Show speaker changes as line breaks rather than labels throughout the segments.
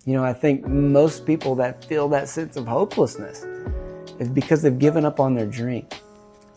I think most people that feel that sense of hopelessness is because they've given up on their dream.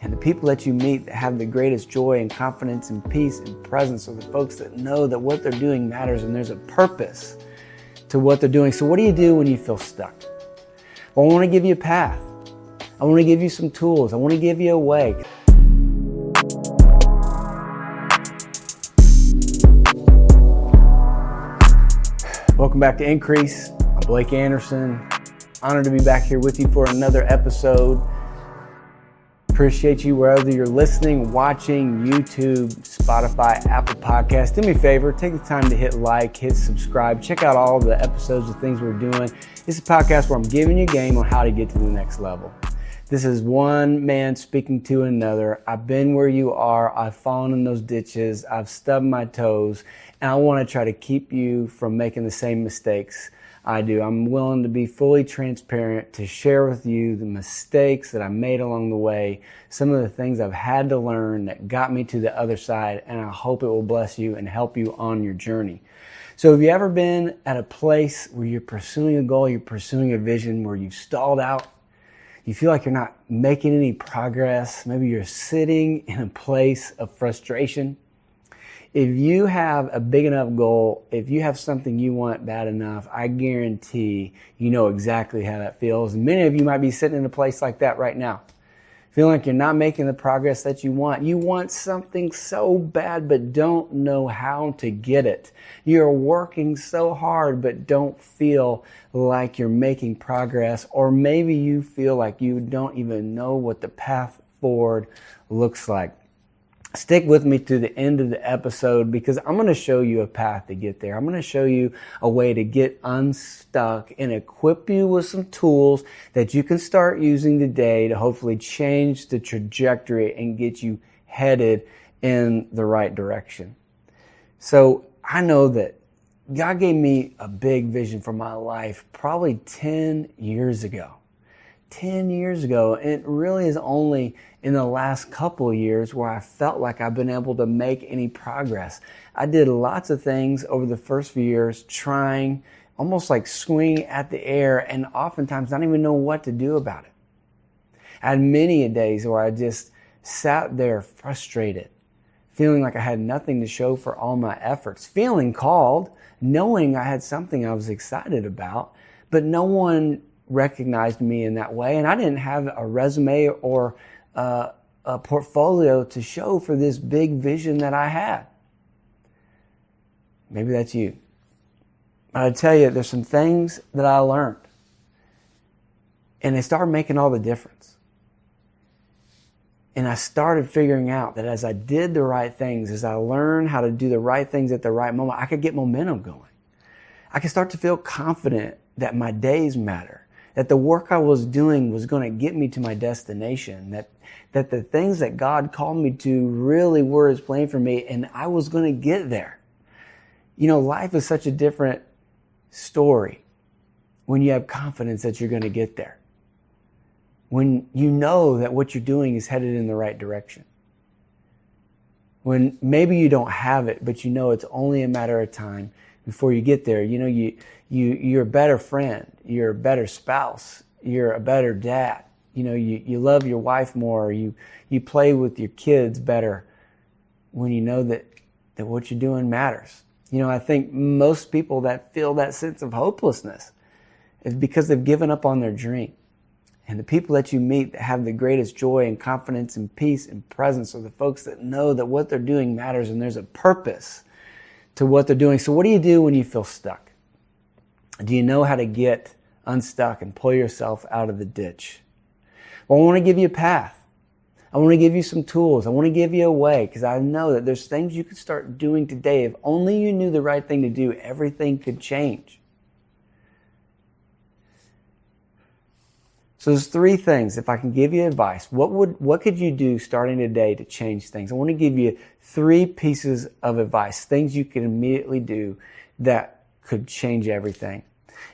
And the people that you meet that have the greatest joy and confidence and peace and presence are the folks that know that what they're doing matters and there's a purpose to what they're doing. So what do you do when you feel stuck? Well, I want to give you a path. I want to give you some tools. I want to give you a way. Welcome back to Increase. I'm Blake Anderson. Honored to be back here with you for another episode. Appreciate you wherever you're listening, watching, YouTube, Spotify, Apple Podcasts. Do me a favor, take the time to hit like, hit subscribe. Check out all the episodes of things we're doing. This is a podcast where I'm giving you a game on how to get to the next level. This is one man speaking to another. I've been where you are. I've fallen in those ditches. I've stubbed my toes. And I want to try to keep you from making the same mistakes I do. I'm willing to be fully transparent, to share with you the mistakes that I made along the way, some of the things I've had to learn that got me to the other side, and I hope it will bless you and help you on your journey. So have you ever been at a place where you're pursuing a goal, you're pursuing a vision, where you've stalled out? You feel like you're not making any progress. Maybe you're sitting in a place of frustration. If you have a big enough goal, if you have something you want bad enough, I guarantee you know exactly how that feels. And many of you might be sitting in a place like that right now, feeling like you're not making the progress that you want. You want something so bad, but don't know how to get it. You're working so hard, but don't feel like you're making progress. Or maybe you feel like you don't even know what the path forward looks like. Stick with me to the end of the episode because I'm going to show you a path to get there. I'm going to show you a way to get unstuck and equip you with some tools that you can start using today to hopefully change the trajectory and get you headed in the right direction. So I know that God gave me a big vision for my life probably 10 years ago. 10 years ago. And it really is only in the last couple of years where I felt like I've been able to make any progress. I did lots of things over the first few years trying, almost like swinging at the air, and oftentimes not even know what to do about it. I had many days where I just sat there frustrated, feeling like I had nothing to show for all my efforts, feeling called, knowing I had something I was excited about, but no one recognized me in that way, and I didn't have a resume or a portfolio to show for this big vision that I had. Maybe that's you. But I tell you, there's some things that I learned, and they started making all the difference. And I started figuring out that as I did the right things, as I learned how to do the right things at the right moment, I could get momentum going. I could start to feel confident that my days matter, that the work I was doing was going to get me to my destination, that the things that God called me to really were His plan for me, and I was going to get there. You know, life is such a different story when you have confidence that you're going to get there. When you know that what you're doing is headed in the right direction. When maybe you don't have it, but you know it's only a matter of time before you get there. You know, you're a better friend, you're a better spouse, you're a better dad. You know, you love your wife more, you play with your kids better when you know that what you're doing matters. You know, I think most people that feel that sense of hopelessness is because they've given up on their dream. And the people that you meet that have the greatest joy and confidence and peace and presence are the folks that know that what they're doing matters and there's a purpose to what they're doing. So what do you do when you feel stuck? Do you know how to get unstuck and pull yourself out of the ditch? Well, I want to give you a path. I want to give you some tools. I want to give you a way because I know that there's things you could start doing today. If only you knew the right thing to do, everything could change. So there's three things. If I can give you advice, what could you do starting today to change things? I want to give you three pieces of advice, things you can immediately do that could change everything.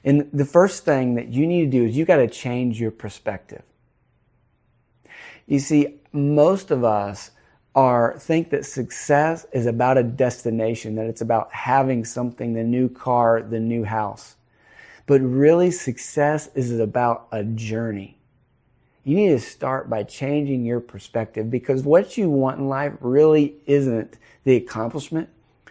And the first thing that you need to do is you got to change your perspective. You see, most of us think that success is about a destination, that it's about having something, the new car, the new house. But really, success is about a journey. You need to start by changing your perspective, because what you want in life really isn't the accomplishment.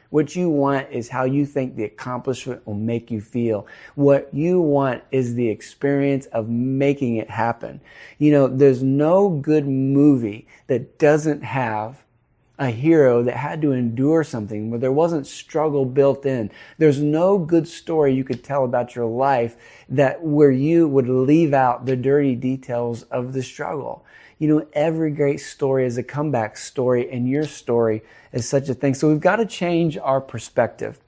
What you want is how you think the accomplishment will make you feel. What you want is the experience of making it happen. There's no good movie that doesn't have a hero that had to endure something where there wasn't struggle built in. There's no good story you could tell about your life where you would leave out the dirty details of the struggle. Every great story is a comeback story, and your story is such a thing. So we've got to change our perspective.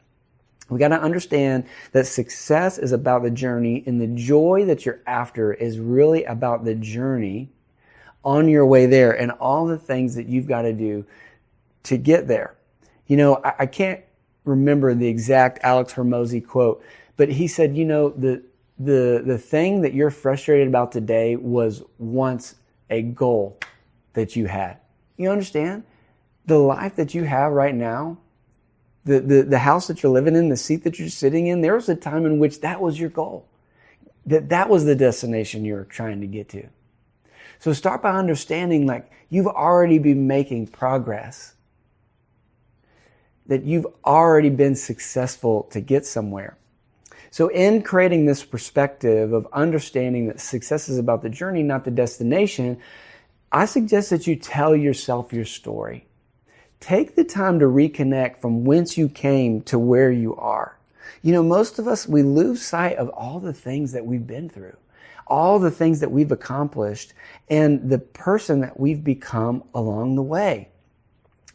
We got to understand that success is about the journey, and the joy that you're after is really about the journey on your way there and all the things that you've got to do to get there. I can't remember the exact Alex Hormozy quote, but he said, the thing that you're frustrated about today was once a goal that you had. You understand? The life that you have right now, the house that you're living in, the seat that you're sitting in, there was a time in which that was your goal. That was the destination you were trying to get to. So start by understanding you've already been making progress. That you've already been successful to get somewhere. So in creating this perspective of understanding that success is about the journey, not the destination, I suggest that you tell yourself your story. Take the time to reconnect from whence you came to where you are. Most of us, we lose sight of all the things that we've been through, all the things that we've accomplished, and the person that we've become along the way.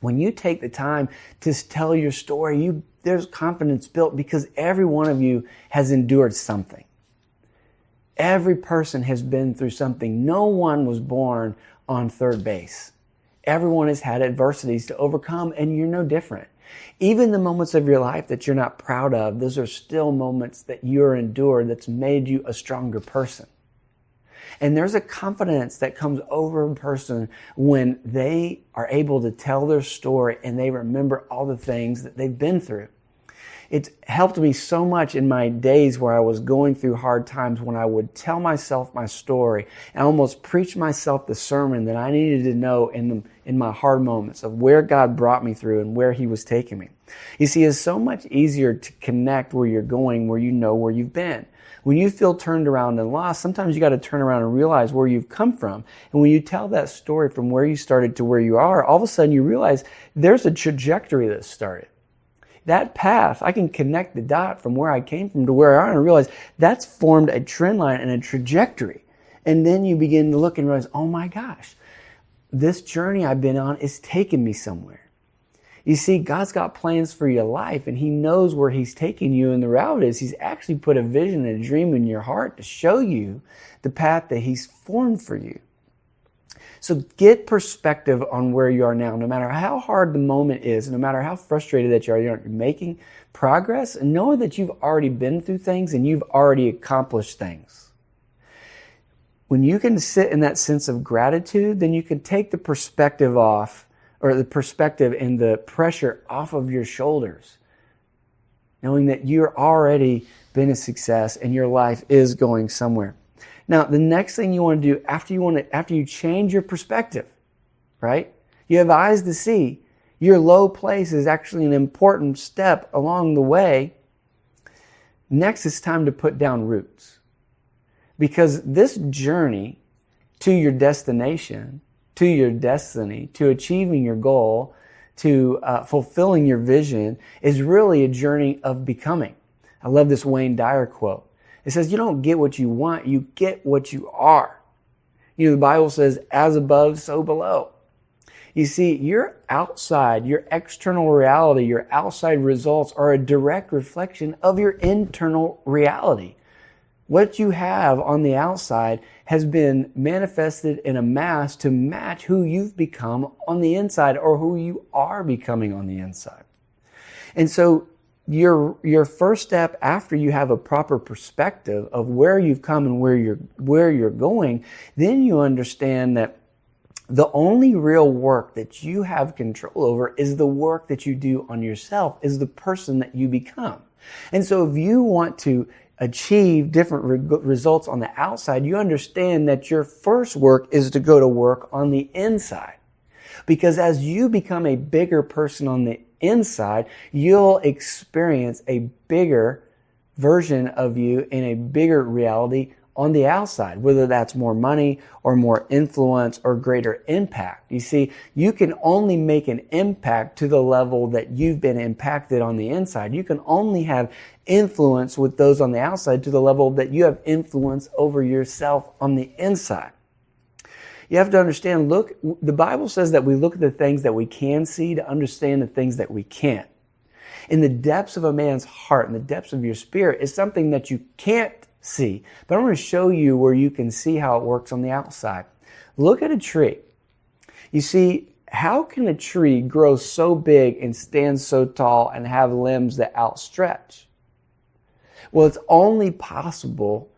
When you take the time to tell your story, there's confidence built, because every one of you has endured something. Every person has been through something. No one was born on third base. Everyone has had adversities to overcome, and you're no different. Even the moments of your life that you're not proud of, those are still moments that you're endured that's made you a stronger person. And there's a confidence that comes over a person when they are able to tell their story and they remember all the things that they've been through. It's helped me so much in my days where I was going through hard times, when I would tell myself my story and almost preach myself the sermon that I needed to know in my hard moments of where God brought me through and where He was taking me. You see, it's so much easier to connect where you're going, where you know where you've been. When you feel turned around and lost, sometimes you got to turn around and realize where you've come from. And when you tell that story from where you started to where you are, all of a sudden you realize there's a trajectory that started. That path, I can connect the dot from where I came from to where I am and realize that's formed a trend line and a trajectory. And then you begin to look and realize, oh my gosh, this journey I've been on is taking me somewhere. You see, God's got plans for your life, and He knows where He's taking you. And the reality is He's actually put a vision and a dream in your heart to show you the path that He's formed for you. So get perspective on where you are now. No matter how hard the moment is, no matter how frustrated that you're making progress, and know that you've already been through things and you've already accomplished things. When you can sit in that sense of gratitude, then you can take the perspective off, or the perspective and the pressure off of your shoulders, knowing that you're already been a success and your life is going somewhere. Now, the next thing you want to do after you change your perspective, right? You have eyes to see. Your low place is actually an important step along the way. Next, it's time to put down roots. Because this journey to your destination, to your destiny, to achieving your goal, to fulfilling your vision is really a journey of becoming. I love this Wayne Dyer quote. It says, you don't get what you want, you get what you are. The Bible says, as above, so below. You see, your outside, your external reality, your outside results are a direct reflection of your internal reality. What you have on the outside has been manifested in a mass to match who you've become on the inside, or who you are becoming on the inside. And so your first step after you have a proper perspective of where you've come and where you're going, then you understand that the only real work that you have control over is the work that you do on yourself, is the person that you become. And so if you want to achieve different results on the outside, you understand that your first work is to go to work on the inside. Because as you become a bigger person on the inside, you'll experience a bigger version of you in a bigger reality on the outside, whether that's more money or more influence or greater impact. You see, you can only make an impact to the level that you've been impacted on the inside. You can only have influence with those on the outside to the level that you have influence over yourself on the inside. You have to understand, the Bible says that we look at the things that we can see to understand the things that we can't. In the depths of a man's heart, in the depths of your spirit, is something that you can't see. But I want to show you where you can see how it works on the outside. Look at a tree. You see, how can a tree grow so big and stand so tall and have limbs that outstretch? Well, it's only possible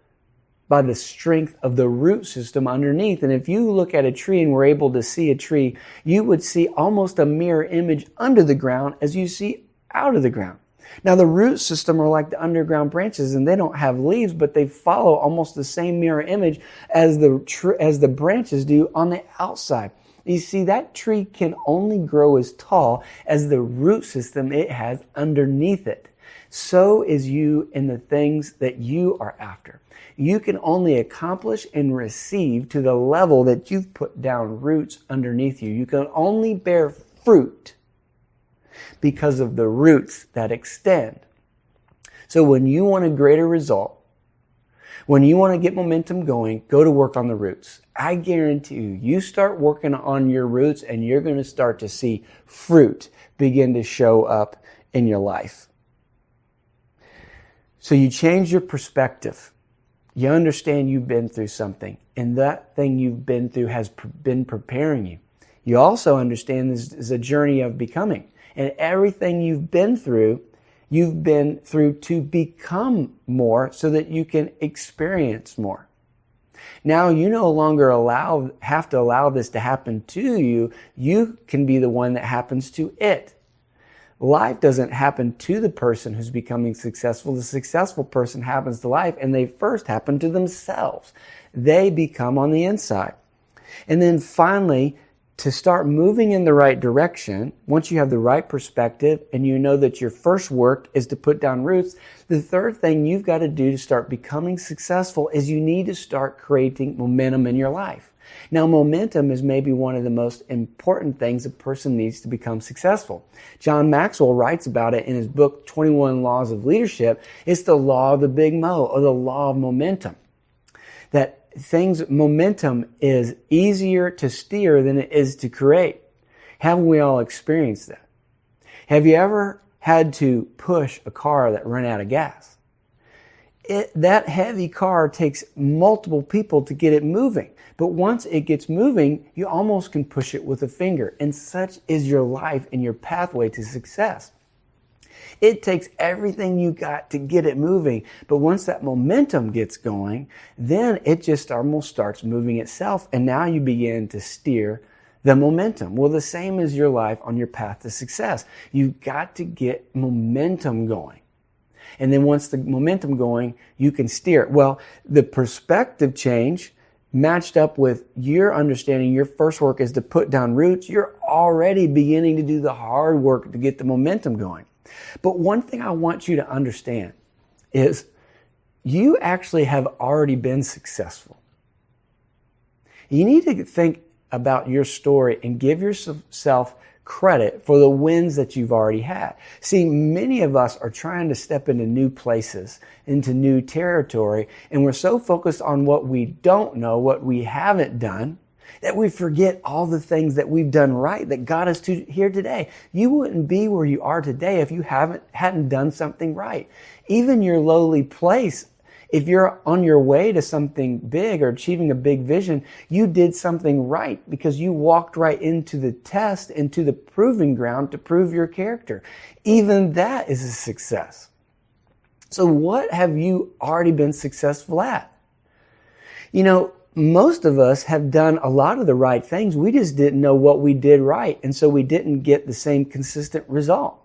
by the strength of the root system underneath. And if you look at a tree and were able to see a tree, you would see almost a mirror image under the ground as you see out of the ground. Now, the root system are like the underground branches, and they don't have leaves, but they follow almost the same mirror image as the branches do on the outside. You see, that tree can only grow as tall as the root system it has underneath it. So is you in the things that you are after. You can only accomplish and receive to the level that you've put down roots underneath you. You can only bear fruit because of the roots that extend. So when you want a greater result, when you want to get momentum going, go to work on the roots. I guarantee you start working on your roots and you're going to start to see fruit begin to show up in your life. So you change your perspective. You understand you've been through something, and that thing you've been through has been preparing you. You also understand this is a journey of becoming. And everything you've been through to become more so that you can experience more. Now you no longer have to allow this to happen to you. You can be the one that happens to it. Life doesn't happen to the person who's becoming successful. The successful person happens to life, and they first happen to themselves. They become on the inside. And then finally, to start moving in the right direction, once you have the right perspective and you know that your first work is to put down roots, the third thing you've got to do to start becoming successful is you need to start creating momentum in your life. Now, momentum is maybe one of the most important things a person needs to become successful. John Maxwell writes about it in his book, 21 Laws of Leadership. It's the law of the big Mo, or the law of momentum. That momentum is easier to steer than it is to create. Haven't we all experienced that? Have you ever had to push a car that ran out of gas? That heavy car takes multiple people to get it moving. But once it gets moving, you almost can push it with a finger. And such is your life and your pathway to success. It takes everything you got to get it moving. But once that momentum gets going, then it just almost starts moving itself. And now you begin to steer the momentum. Well, the same is your life on your path to success. You've got to get momentum going. And then once the momentum going, you can steer it. Well, the perspective change matched up with your understanding your first work is to put down roots, you're already beginning to do the hard work to get the momentum going. But one thing I want you to understand is you actually have already been successful. You need to think about your story and give yourself credit for the wins that you've already had. See, many of us are trying to step into new places, into new territory, and we're so focused on what we don't know, what we haven't done, that we forget all the things that we've done right that got us to here today. You wouldn't be where you are today if you hadn't done something right. Even your lowly place, if you're on your way to something big or achieving a big vision, you did something right because you walked right into the test, into the proving ground to prove your character. Even that is a success. So what have you already been successful at? You know, most of us have done a lot of the right things. We just didn't know what we did right. And so we didn't get the same consistent results.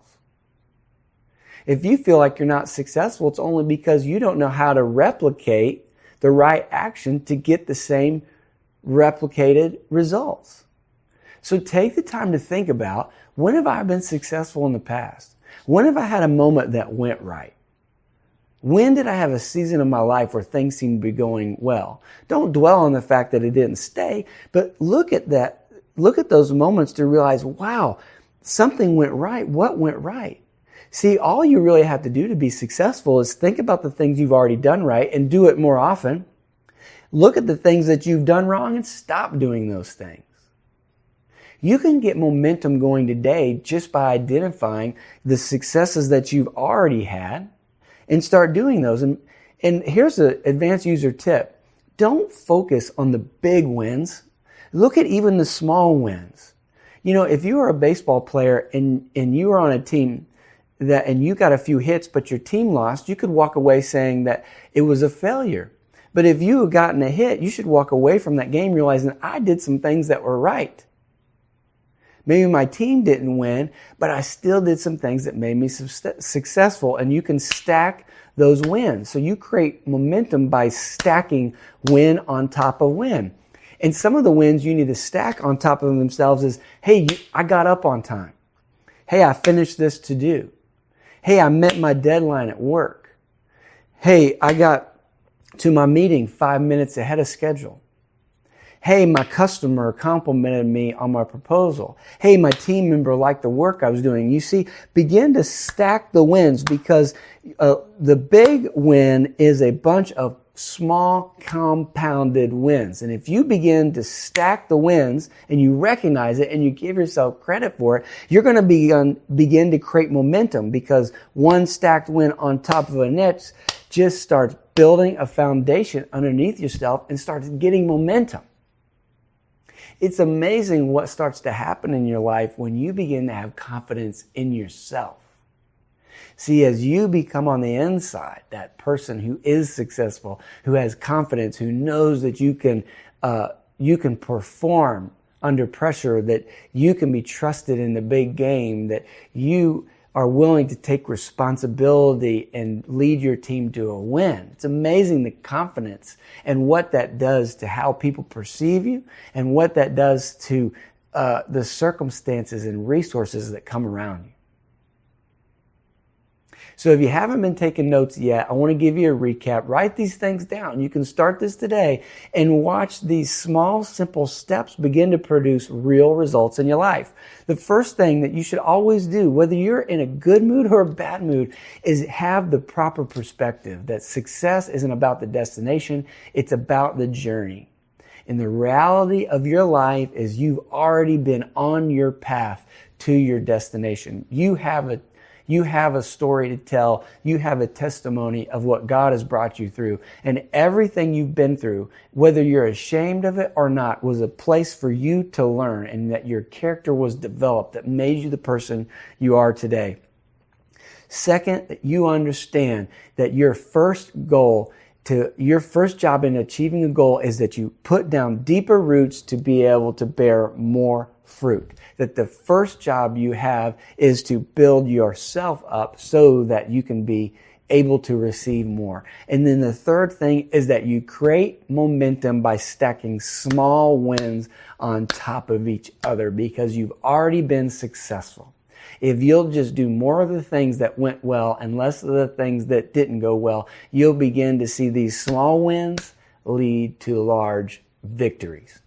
If you feel like you're not successful, it's only because you don't know how to replicate the right action to get the same replicated results. So take the time to think about, when have I been successful in the past? When have I had a moment that went right? When did I have a season of my life where things seemed to be going well? Don't dwell on the fact that it didn't stay, but look at that. Look at those moments to realize, wow, something went right. What went right? See, all you really have to do to be successful is think about the things you've already done right and do it more often. Look at the things that you've done wrong and stop doing those things. You can get momentum going today just by identifying the successes that you've already had and start doing those. And here's an advanced user tip. Don't focus on the big wins. Look at even the small wins. You know, if you are a baseball player and you are on a team and you got a few hits, but your team lost, you could walk away saying that it was a failure. But if you had gotten a hit, you should walk away from that game realizing, I did some things that were right. Maybe my team didn't win, but I still did some things that made me successful. And you can stack those wins. So you create momentum by stacking win on top of win. And some of the wins you need to stack on top of themselves is, hey, I got up on time. Hey, I finished this to do. Hey, I met my deadline at work. Hey, I got to my meeting 5 minutes ahead of schedule. Hey, my customer complimented me on my proposal. Hey, my team member liked the work I was doing. You see, begin to stack the wins, because the big win is a bunch of small compounded wins. And if you begin to stack the wins and you recognize it and you give yourself credit for it, you're going to begin to create momentum, because one stacked win on top of the next just starts building a foundation underneath yourself and starts getting momentum. It's amazing what starts to happen in your life when you begin to have confidence in yourself. See, as you become on the inside, that person who is successful, who has confidence, who knows that you can perform under pressure, that you can be trusted in the big game, that you are willing to take responsibility and lead your team to a win. It's amazing the confidence and what that does to how people perceive you and what that does to the circumstances and resources that come around you. So if you haven't been taking notes yet, I want to give you a recap. Write these things down. You can start this today and watch these small, simple steps begin to produce real results in your life. The first thing that you should always do, whether you're in a good mood or a bad mood, is have the proper perspective that success isn't about the destination, it's about the journey. And the reality of your life is you've already been on your path to your destination. You have a story to tell. You have a testimony of what God has brought you through. And everything you've been through, whether you're ashamed of it or not, was a place for you to learn, and that your character was developed that made you the person you are today. Second, that you understand that your first job in achieving a goal is that you put down deeper roots to be able to bear more fruit. That the first job you have is to build yourself up so that you can be able to receive more. And then the third thing is that you create momentum by stacking small wins on top of each other, because you've already been successful. If you'll just do more of the things that went well and less of the things that didn't go well, you'll begin to see these small wins lead to large victories.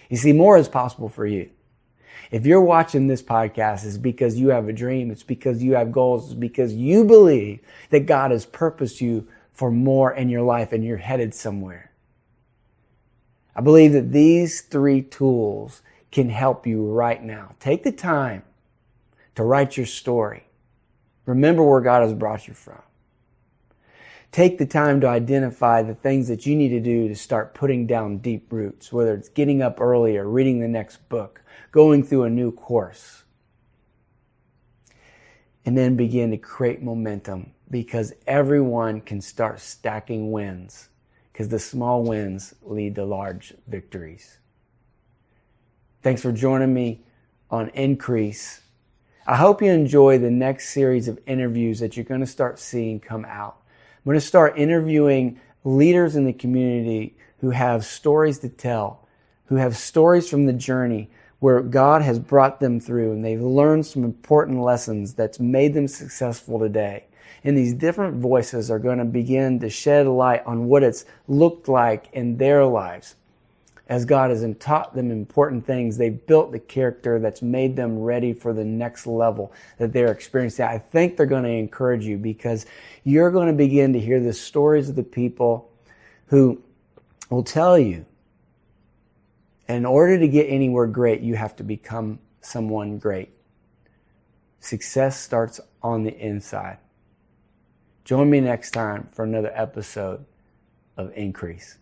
You see, more is possible for you. If you're watching this podcast, it's because you have a dream. It's because you have goals. It's because you believe that God has purposed you for more in your life and you're headed somewhere. I believe that these 3 tools can help you right now. Take the time to write your story. Remember where God has brought you from. Take the time to identify the things that you need to do to start putting down deep roots, whether it's getting up early or reading the next book, going through a new course. And then begin to create momentum, because everyone can start stacking wins, because the small wins lead to large victories. Thanks for joining me on Increase. I hope you enjoy the next series of interviews that you're going to start seeing come out. I'm going to start interviewing leaders in the community who have stories to tell, who have stories from the journey where God has brought them through and they've learned some important lessons that's made them successful today. And these different voices are going to begin to shed light on what it's looked like in their lives. As God has taught them important things, they've built the character that's made them ready for the next level that they're experiencing. I think they're going to encourage you because you're going to begin to hear the stories of the people who will tell you, in order to get anywhere great, you have to become someone great. Success starts on the inside. Join me next time for another episode of Increase.